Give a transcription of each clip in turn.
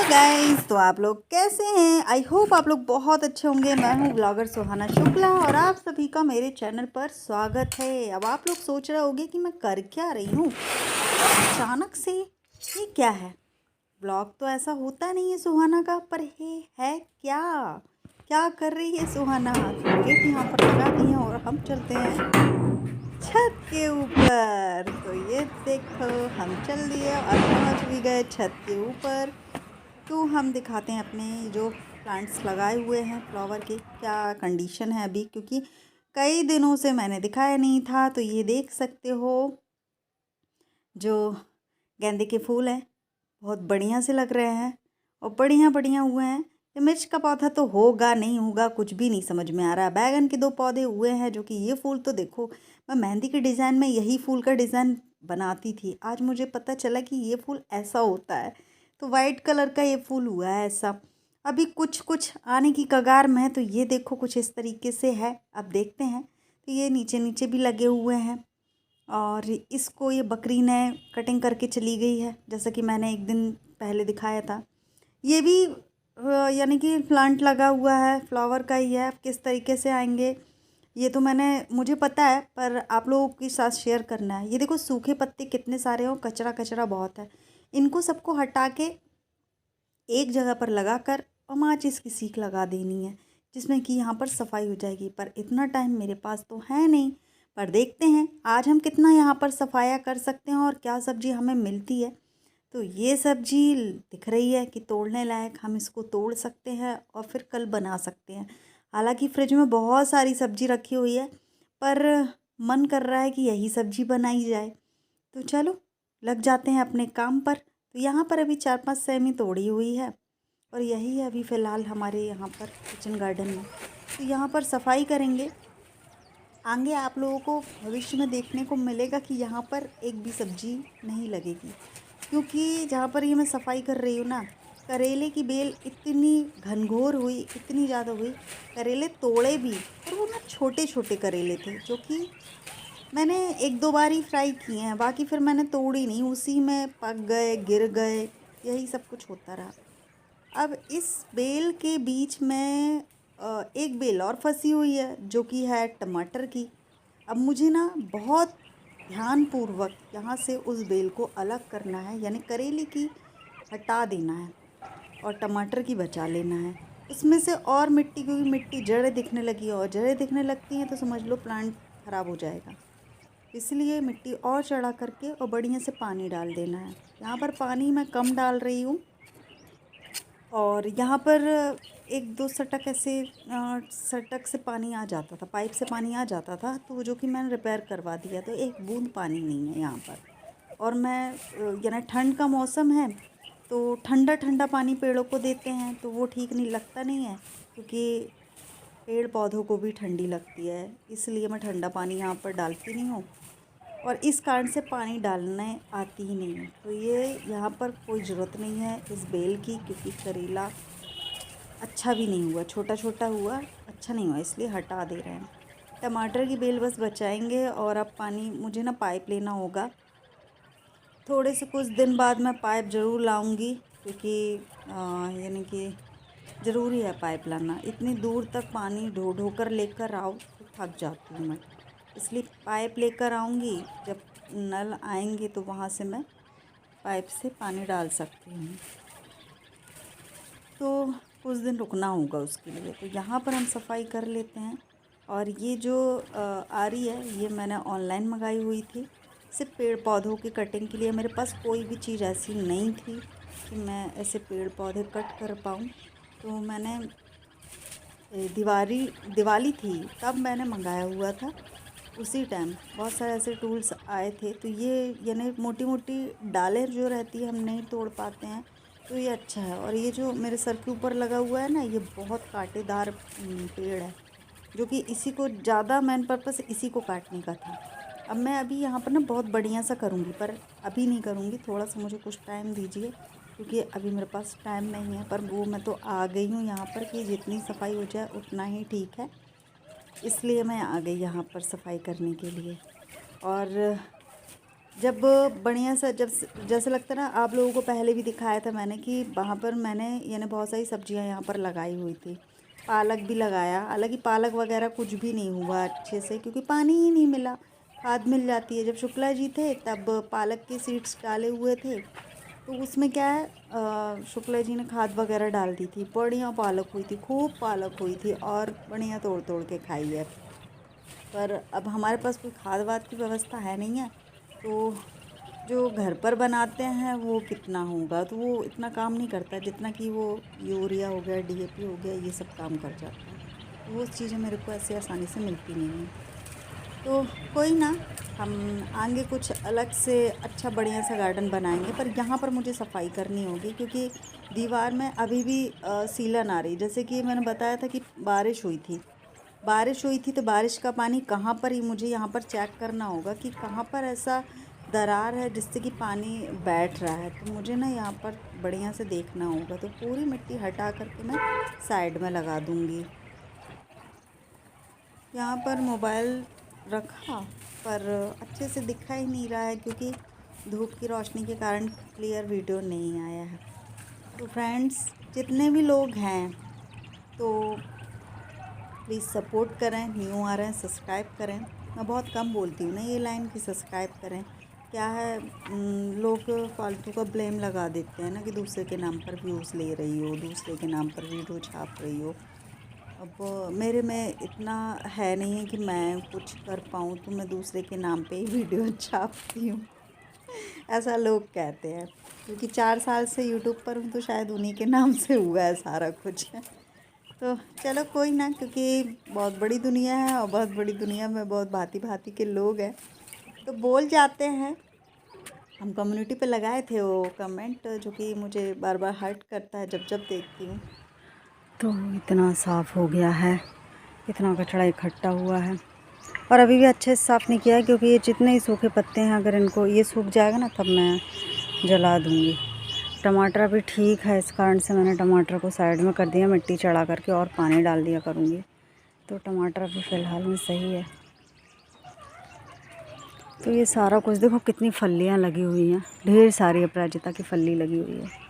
Guys, तो आप लोग कैसे हैं? आई होप आप लोग बहुत अच्छे होंगे। मैं हूँ ब्लॉगर सुहाना शुक्ला और आप सभी का मेरे चैनल पर स्वागत है। अब आप लोग सोच रहे होंगे कि मैं कर क्या रही हूँ अचानक से, ये क्या है? ब्लॉग तो ऐसा होता नहीं है सुहाना का, पर है क्या क्या कर रही है सुहाना? गेट यहाँ पर लगा दी है और हम चलते हैं छत के ऊपर। तो ये देखो, हम चल दिए और पहुँच भी गए छत के ऊपर। तो हम दिखाते हैं अपने जो प्लांट्स लगाए हुए हैं, फ्लावर के क्या कंडीशन है अभी, क्योंकि कई दिनों से मैंने दिखाया नहीं था। तो ये देख सकते हो, जो गेंदे के फूल हैं बहुत बढ़िया से लग रहे हैं और बढ़िया बढ़िया हुए हैं। ये मिर्च का पौधा तो होगा नहीं होगा कुछ भी नहीं समझ में आ रहा है। बैगन के 2 पौधे हुए हैं, जो कि ये फूल तो देखो, मैं मेहंदी के डिज़ाइन में यही फूल का डिज़ाइन बनाती थी। आज मुझे पता चला कि ये फूल ऐसा होता है। तो वाइट कलर का ये फूल हुआ है ऐसा। अभी कुछ कुछ आने की कगार में है। तो ये देखो कुछ इस तरीके से है, अब देखते हैं। तो ये नीचे नीचे भी लगे हुए हैं और इसको ये बकरी ने कटिंग करके चली गई है, जैसा कि मैंने एक दिन पहले दिखाया था। ये भी यानी कि प्लांट लगा हुआ है, फ्लावर का ही है। अब किस तरीके से आएंगे ये तो मुझे पता है, पर आप लोगों के साथ शेयर करना है। ये देखो सूखे पत्ते कितने सारे हैं और कचरा कचरा बहुत है। इनको सबको हटा के एक जगह पर लगा कर और माचिस की सीख लगा देनी है, जिसमें कि यहाँ पर सफाई हो जाएगी। पर इतना टाइम मेरे पास तो है नहीं, पर देखते हैं आज हम कितना यहाँ पर सफाया कर सकते हैं और क्या सब्ज़ी हमें मिलती है। तो ये सब्ज़ी दिख रही है कि तोड़ने लायक, हम इसको तोड़ सकते हैं और फिर कल बना सकते हैं। हालांकि फ्रिज में बहुत सारी सब्ज़ी रखी हुई है, पर मन कर रहा है कि यही सब्ज़ी बनाई जाए। तो चलो लग जाते हैं अपने काम पर। तो यहाँ पर अभी 4-5 सेमी तोड़ी हुई है और यही है अभी फ़िलहाल हमारे यहाँ पर किचन गार्डन में। तो यहाँ पर सफाई करेंगे। आगे आप लोगों को भविष्य में देखने को मिलेगा कि यहाँ पर एक भी सब्ज़ी नहीं लगेगी, क्योंकि जहाँ पर ये मैं सफाई कर रही हूँ ना, करेले की बेल इतनी घनघोर हुई, इतनी ज़्यादा हुई। करेले तोड़े भी, और वो ना छोटे छोटे करेले थे, जो कि मैंने 1-2 बार ही फ्राई किए हैं। बाकी फिर मैंने तोड़ी नहीं, उसी में पक गए, गिर गए, यही सब कुछ होता रहा। अब इस बेल के बीच में एक बेल और फंसी हुई है, जो कि है टमाटर की। अब मुझे ना बहुत ध्यानपूर्वक यहाँ से उस बेल को अलग करना है, यानी करेले की हटा देना है और टमाटर की बचा लेना है। उसमें से और मिट्टी, क्योंकि मिट्टी जड़ें दिखने लगी, और जड़ें दिखने लगती हैं तो समझ लो प्लांट खराब हो जाएगा। इसलिए मिट्टी और चढ़ा करके और बढ़िया से पानी डाल देना है। यहाँ पर पानी मैं कम डाल रही हूँ और यहाँ पर 1-2 सटक ऐसे सटक से पानी आ जाता था, पाइप से पानी आ जाता था, तो जो कि मैंने रिपेयर करवा दिया। तो एक बूंद पानी नहीं है यहाँ पर। और मैं यानी ठंड का मौसम है, तो ठंडा ठंडा पानी पेड़ों को देते हैं तो वो ठीक नहीं लगता नहीं है, क्योंकि पेड़ पौधों को भी ठंडी लगती है। इसलिए मैं ठंडा पानी यहाँ पर डालती नहीं हूँ और इस कारण से पानी डालने आती ही नहीं है। तो ये यहाँ पर कोई ज़रूरत नहीं है इस बेल की, क्योंकि करेला अच्छा भी नहीं हुआ, छोटा छोटा हुआ, अच्छा नहीं हुआ, इसलिए हटा दे रहे हैं। टमाटर की बेल बस बचाएंगे। और अब पानी मुझे ना पाइप लेना होगा, थोड़े से कुछ दिन बाद मैं पाइप ज़रूर लाऊंगी, क्योंकि यानी कि ज़रूरी है पाइप लाना। इतनी दूर तक पानी ढो ढो कर लेकर आओ तो थक जाती हूँ मैं, इसलिए पाइप लेकर आऊँगी। जब नल आएंगे तो वहाँ से मैं पाइप से पानी डाल सकती हूँ। तो कुछ दिन रुकना होगा उसके लिए। तो यहाँ पर हम सफाई कर लेते हैं। और ये जो आरी है, ये मैंने ऑनलाइन मंगाई हुई थी, सिर्फ पेड़ पौधों की कटिंग के लिए। मेरे पास कोई भी चीज़ ऐसी नहीं थी कि मैं ऐसे पेड़ पौधे कट कर पाऊँ। तो मैंने दिवाली थी तब मैंने मंगाया हुआ था। उसी टाइम बहुत सारे ऐसे टूल्स आए थे। तो ये यानी मोटी मोटी डालें जो रहती है हम नहीं तोड़ पाते हैं, तो ये अच्छा है। और ये जो मेरे सर के ऊपर लगा हुआ है ना, ये बहुत कांटेदार पेड़ है, जो कि इसी को ज़्यादा मेन पर्पस इसी को काटने का था। अब मैं अभी यहाँ पर ना बहुत बढ़िया सा करूँगी, पर अभी नहीं करूँगी, थोड़ा सा मुझे कुछ टाइम दीजिए, क्योंकि अभी मेरे पास टाइम नहीं है। पर वो मैं तो आ गई हूँ यहाँ पर कि जितनी सफाई हो जाए उतना ही ठीक है, इसलिए मैं आ गई यहाँ पर सफाई करने के लिए। और जब बढ़िया सा जब जैसे लगता है ना, आप लोगों को पहले भी दिखाया था मैंने कि वहाँ पर मैंने यानी बहुत सारी सब्जियाँ यहाँ पर लगाई हुई थी। पालक भी लगाया, हालांकि पालक वगैरह कुछ भी नहीं हुआ अच्छे से क्योंकि पानी ही नहीं मिला। खाद मिल जाती है, जब शुक्ला जी थे तब पालक के सीड्स डाले हुए थे, तो उसमें क्या है, शुक्ला जी ने खाद वगैरह डाल दी थी। बढ़िया पालक हुई थी, खूब पालक हुई थी और बढ़िया तोड़ तोड़ के खाई है। पर अब हमारे पास कोई खाद वाद की व्यवस्था है नहीं है, तो जो घर पर बनाते हैं वो कितना होगा, तो वो इतना काम नहीं करता जितना कि वो यूरिया हो गया, डीएपी हो गया, ये सब काम कर जाता है। तो वो चीज़ें मेरे को ऐसे आसानी से मिलती नहीं हैं। तो कोई ना, हम आगे कुछ अलग से अच्छा बढ़िया सा गार्डन बनाएंगे, पर यहाँ पर मुझे सफाई करनी होगी क्योंकि दीवार में अभी भी सीलन आ रही। जैसे कि मैंने बताया था कि बारिश हुई थी तो बारिश का पानी कहाँ पर, ही मुझे यहाँ पर चेक करना होगा कि कहाँ पर ऐसा दरार है जिससे कि पानी बैठ रहा है। तो मुझे ना यहाँ पर बढ़िया से देखना होगा, तो पूरी मिट्टी हटा करके मैं साइड में लगा दूँगी। यहाँ पर मोबाइल रखा पर अच्छे से दिखा ही नहीं रहा है क्योंकि धूप की रोशनी के कारण क्लियर वीडियो नहीं आया है। तो फ्रेंड्स, जितने भी लोग हैं तो प्लीज़ सपोर्ट करें, न्यू आ रहे हैं सब्सक्राइब करें। मैं बहुत कम बोलती हूँ ना ये लाइन कि सब्सक्राइब करें। क्या है, लोग फालतू का ब्लेम लगा देते हैं ना कि दूसरे के नाम पर व्यूज़ ले रही हो, दूसरे के नाम पर वीडियो छाप रही हो। अब मेरे में इतना है नहीं है कि मैं कुछ कर पाऊँ तो मैं दूसरे के नाम पे ही वीडियो छापती हूँ। ऐसा लोग कहते हैं, क्योंकि 4 साल से यूट्यूब पर हूँ तो शायद उन्हीं के नाम से हुआ है सारा कुछ। तो चलो कोई ना, क्योंकि बहुत बड़ी दुनिया है और बहुत बड़ी दुनिया में बहुत भांति भांति के लोग हैं, तो बोल जाते हैं। हम कम्युनिटी पे लगाए थे वो कमेंट जो कि मुझे बार बार हर्ट करता है जब जब देखती हूँ। तो इतना साफ़ हो गया है, इतना कचरा इकट्ठा हुआ है और अभी भी अच्छे से साफ़ नहीं किया है क्योंकि ये जितने ही सूखे पत्ते हैं, अगर इनको ये सूख जाएगा ना तब मैं जला दूँगी। टमाटर अभी ठीक है, इस कारण से मैंने टमाटर को साइड में कर दिया, मिट्टी चढ़ा करके और पानी डाल दिया करूँगी। तो टमाटर अभी फ़िलहाल में सही है। तो ये सारा कुछ देखो, कितनी फलियाँ लगी हुई हैं, ढेर सारी अपराजिता की फली लगी हुई है।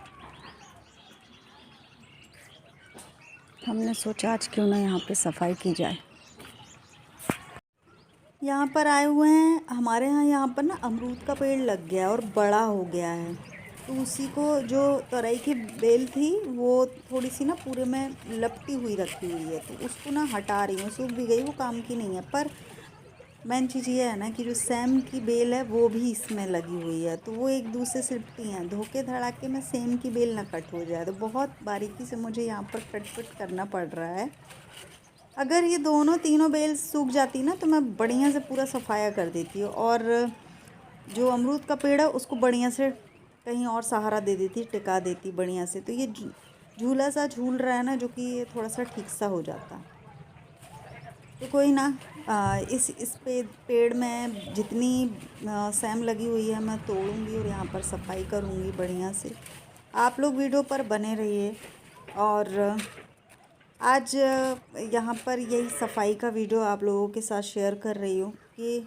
हमने सोचा आज क्यों ना यहाँ पे सफाई की जाए। यहाँ पर आए हुए हैं, हमारे यहाँ पर ना अमरूद का पेड़ लग गया और बड़ा हो गया है, तो उसी को जो तोरई की बेल थी वो थोड़ी सी ना पूरे में लपटी हुई रखी हुई है, तो उसको ना हटा रही हूँ। सूख भी गई, वो काम की नहीं है। पर मेन चीज़ ये है ना कि जो सेम की बेल है वो भी इसमें लगी हुई है, तो वो एक दूसरे से लिपटी हैं। धोखे धड़ाके में सेम की बेल ना कट हो जाए, तो बहुत बारीकी से मुझे यहाँ पर कट पिट करना पड़ रहा है। अगर ये दोनों तीनों बेल सूख जाती ना तो मैं बढ़िया से पूरा सफाया कर देती हूँ, और जो अमरूद का पेड़ है उसको बढ़िया से कहीं और सहारा दे देती, टिका देती बढ़िया से, तो ये झूला सा झूल रहा है ना, जो कि ये थोड़ा सा ठीक सा हो जाता। तो कोई ना, इस पेड़ में जितनी सैम लगी हुई है मैं तोड़ूंगी और यहाँ पर सफाई करूँगी बढ़िया से। आप लोग वीडियो पर बने रहिए। और आज यहाँ पर यही सफाई का वीडियो आप लोगों के साथ शेयर कर रही हूँ कि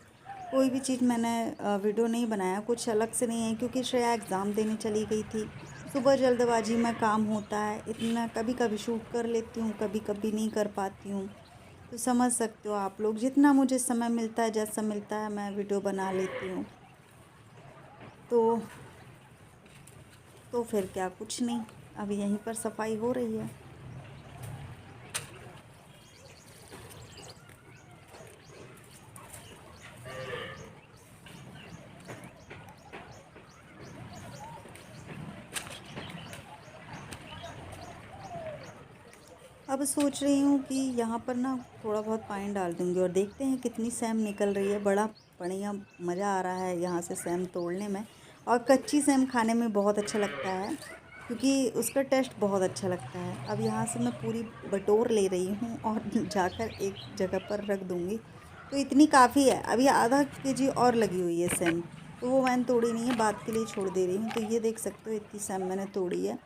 कोई भी चीज़ मैंने वीडियो नहीं बनाया, कुछ अलग से नहीं है, क्योंकि श्रेया एग्ज़ाम देने चली गई थी। सुबह जल्दबाजी में काम होता है इतना, कभी कभी शूट कर लेती हूँ, कभी कभी नहीं कर पाती हूँ। तो समझ सकते हो आप लोग, जितना मुझे समय मिलता है, जैसा मिलता है मैं वीडियो बना लेती हूँ। तो फिर क्या, कुछ नहीं, अभी यहीं पर सफाई हो रही है। अब सोच रही हूँ कि यहाँ पर ना थोड़ा बहुत पानी डाल दूँगी और देखते हैं कितनी सैम निकल रही है। बड़ा बढ़िया मज़ा आ रहा है यहाँ से सैम तोड़ने में, और कच्ची सैम खाने में बहुत अच्छा लगता है क्योंकि उसका टेस्ट बहुत अच्छा लगता है। अब यहाँ से मैं पूरी बटोर ले रही हूँ और जाकर एक जगह पर रख दूँगी। तो इतनी काफ़ी है, अभी आधा केजी और लगी हुई है सैम, तो वो मैंने तोड़ी नहीं है, बात के लिए छोड़ दे रही हूँ। तो ये देख सकते हो इतनी सैम मैंने तोड़ी है,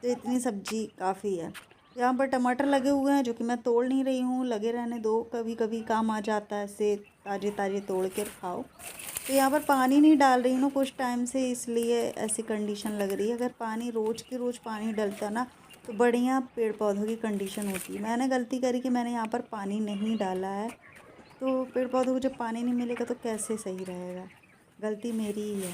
तो इतनी सब्जी काफ़ी है। यहाँ पर टमाटर लगे हुए हैं जो कि मैं तोड़ नहीं रही हूँ, लगे रहने दो, कभी कभी काम आ जाता है, ऐसे ताजे ताजे तोड़ कर खाओ। तो यहाँ पर पानी नहीं डाल रही हूँ कुछ टाइम से, इसलिए ऐसी कंडीशन लग रही है। अगर पानी रोज़ के रोज़ पानी डलता ना तो बढ़िया पेड़ पौधों की कंडीशन होती है। मैंने गलती करी कि मैंने यहाँ पर पानी नहीं डाला है, तो पेड़ पौधों को जब पानी नहीं मिलेगा तो कैसे सही रहेगा। गलती मेरी ही है।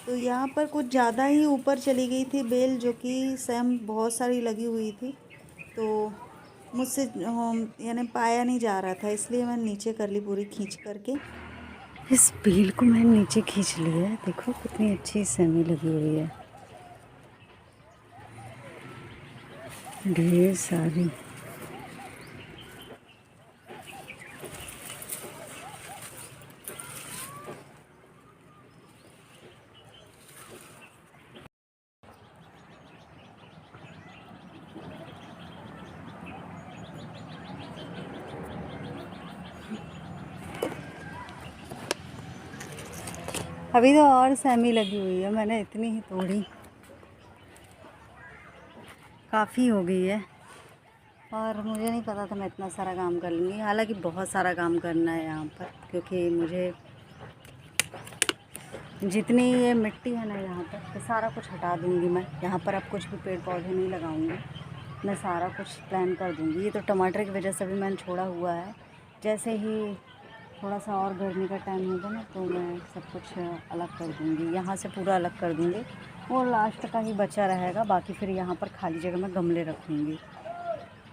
तो यहाँ पर कुछ ज़्यादा ही ऊपर चली गई थी बेल, जो कि सेम बहुत सारी लगी हुई थी, तो मुझसे यानी पाया नहीं जा रहा था, इसलिए मैंने नीचे कर ली पूरी खींच करके। इस बेल को मैंने नीचे खींच लिया है, देखो कितनी अच्छी सेमी लगी हुई है, ढेर सारी। अभी तो और सेमी लगी हुई है, मैंने इतनी ही तोड़ी, काफ़ी हो गई है। और मुझे नहीं पता था मैं इतना सारा काम कर लूँगी, हालांकि बहुत सारा काम करना है यहाँ पर, क्योंकि मुझे जितनी ये मिट्टी है ना यहाँ पर, तो सारा कुछ हटा दूँगी मैं। यहाँ पर अब कुछ भी पेड़ पौधे नहीं लगाऊँगी, मैं सारा कुछ प्लान कर दूँगी। ये तो टमाटर की वजह से भी मैंने छोड़ा हुआ है, जैसे ही थोड़ा सा और गर्मी का टाइम होगा ना तो मैं सब कुछ अलग कर दूँगी, यहाँ से पूरा अलग कर दूँगी। वो लास्ट का ही बचा रहेगा, बाकी फिर यहाँ पर खाली जगह में गमले रखूँगी,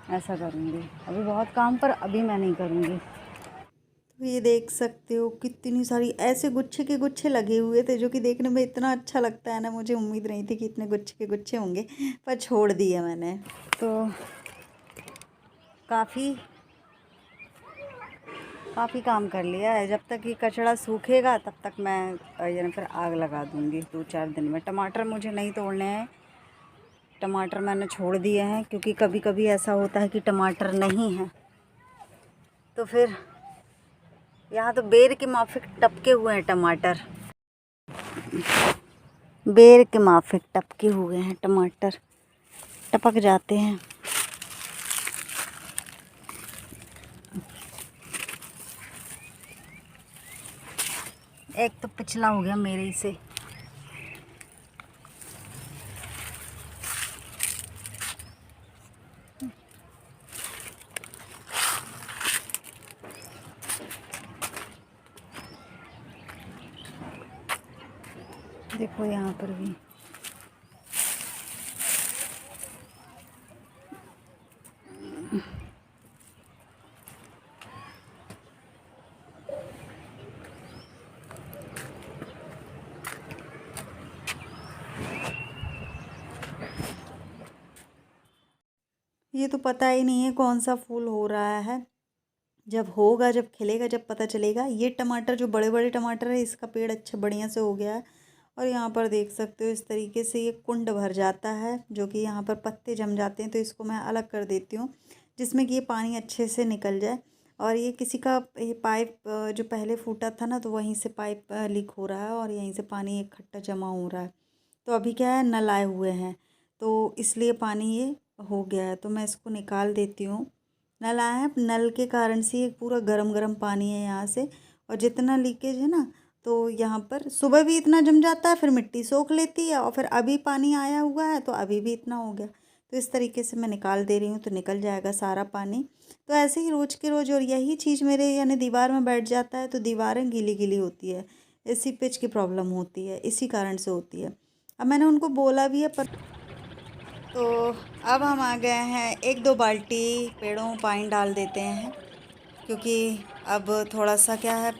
ऐसा करूँगी। अभी बहुत काम, पर अभी मैं नहीं करूँगी। तो ये देख सकते हो कितनी सारी ऐसे गुच्छे के गुच्छे लगे हुए थे, जो कि देखने में इतना अच्छा लगता है ना। मुझे उम्मीद नहीं थी कि इतने गुच्छे के गुच्छे होंगे, पर छोड़ दिए मैंने। तो काफ़ी काम कर लिया है। जब तक ये कचड़ा सूखेगा तब तक मैं यानी फिर आग लगा दूँगी 2-4 दिन में। टमाटर मुझे नहीं तोड़ने हैं, टमाटर मैंने छोड़ दिए हैं, क्योंकि कभी कभी ऐसा होता है कि टमाटर नहीं है, तो फिर यहाँ तो बेर के माफिक टपके हुए हैं टमाटर, बेर के माफिक टपके हुए हैं टमाटर, टपक जाते हैं। एक तो पिछला हो गया मेरे से। देखो यहाँ पर भी ये तो पता ही नहीं है कौन सा फूल हो रहा है। जब होगा, जब खिलेगा, जब पता चलेगा। ये टमाटर जो बड़े बड़े टमाटर है, इसका पेड़ अच्छा बढ़िया से हो गया है। और यहाँ पर देख सकते हो इस तरीके से ये कुंड भर जाता है, जो कि यहाँ पर पत्ते जम जाते हैं, तो इसको मैं अलग कर देती हूँ, जिसमें कि ये पानी अच्छे से निकल जाए। और ये किसी का ये पाइप जो पहले फूटा था ना, तो वहीं से पाइप लीक हो रहा है और यहीं से पानी इकट्ठा जमा हो रहा है। तो अभी क्या है, नल आए हुए हैं, तो इसलिए पानी ये हो गया है, तो मैं इसको निकाल देती हूँ। नल आए हैं, नल के कारण से ये पूरा गरम गरम पानी है यहाँ से। और जितना लीकेज है ना, तो यहाँ पर सुबह भी इतना जम जाता है, फिर मिट्टी सोख लेती है, और फिर अभी पानी आया हुआ है तो अभी भी इतना हो गया। तो इस तरीके से मैं निकाल दे रही हूँ, तो निकल जाएगा सारा पानी। तो ऐसे ही रोज़ के रोज़, और यही चीज़ मेरे यानी दीवार में बैठ जाता है तो दीवारें गीली गीली होती है। इसी पिच की प्रॉब्लम होती है, इसी कारण से होती है। अब मैंने उनको बोला भी है, पर तो अब हम आ गए हैं, 1-2 बाल्टी पेड़ों में पानी डाल देते हैं, क्योंकि अब थोड़ा सा क्या है,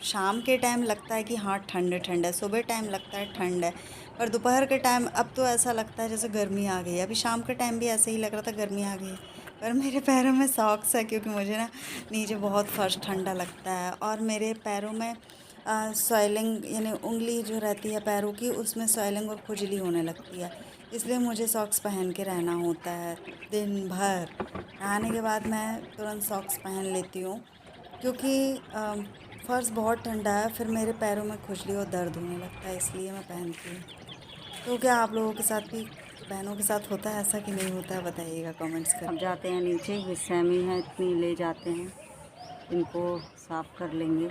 शाम के टाइम लगता है कि हाँ ठंड ठंड है, सुबह टाइम लगता है ठंड है, पर दोपहर के टाइम अब तो ऐसा लगता है जैसे गर्मी आ गई है। अभी शाम के टाइम भी ऐसे ही लग रहा था गर्मी आ गई है। पर मेरे पैरों में सॉक्स है, क्योंकि मुझे ना नीचे बहुत फर्श ठंडा लगता है, और मेरे पैरों में स्वेलिंग यानी उंगली जो रहती है पैरों की, उसमें स्वेलिंग और खुजली होने लगती है, इसलिए मुझे सॉक्स पहन के रहना होता है दिन भर। नहाने के बाद मैं तुरंत सॉक्स पहन लेती हूँ, क्योंकि फ़र्श बहुत ठंडा है, फिर मेरे पैरों में खुजली और दर्द होने लगता है, इसलिए मैं पहनती हूँ। तो क्या आप लोगों के साथ भी, बहनों के साथ होता है ऐसा कि नहीं होता है, बताइएगा कमेंट्स कर। अब जाते हैं नीचे, ये सेमी है इतनी ले जाते हैं, इनको साफ़ कर लेंगे।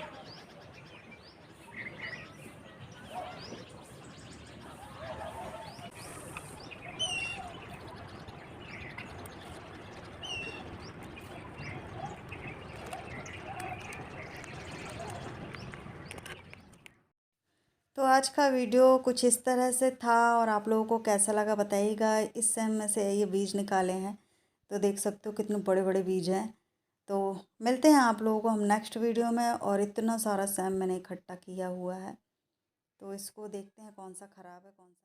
तो आज का वीडियो कुछ इस तरह से था और आप लोगों को कैसा लगा बताइएगा। इस सेम में से ये बीज निकाले हैं तो देख सकते हो कितने बड़े बड़े बीज हैं। तो मिलते हैं आप लोगों को हम नेक्स्ट वीडियो में। और इतना सारा सेम मैंने इकट्ठा किया हुआ है तो इसको देखते हैं कौन सा ख़राब है कौन सा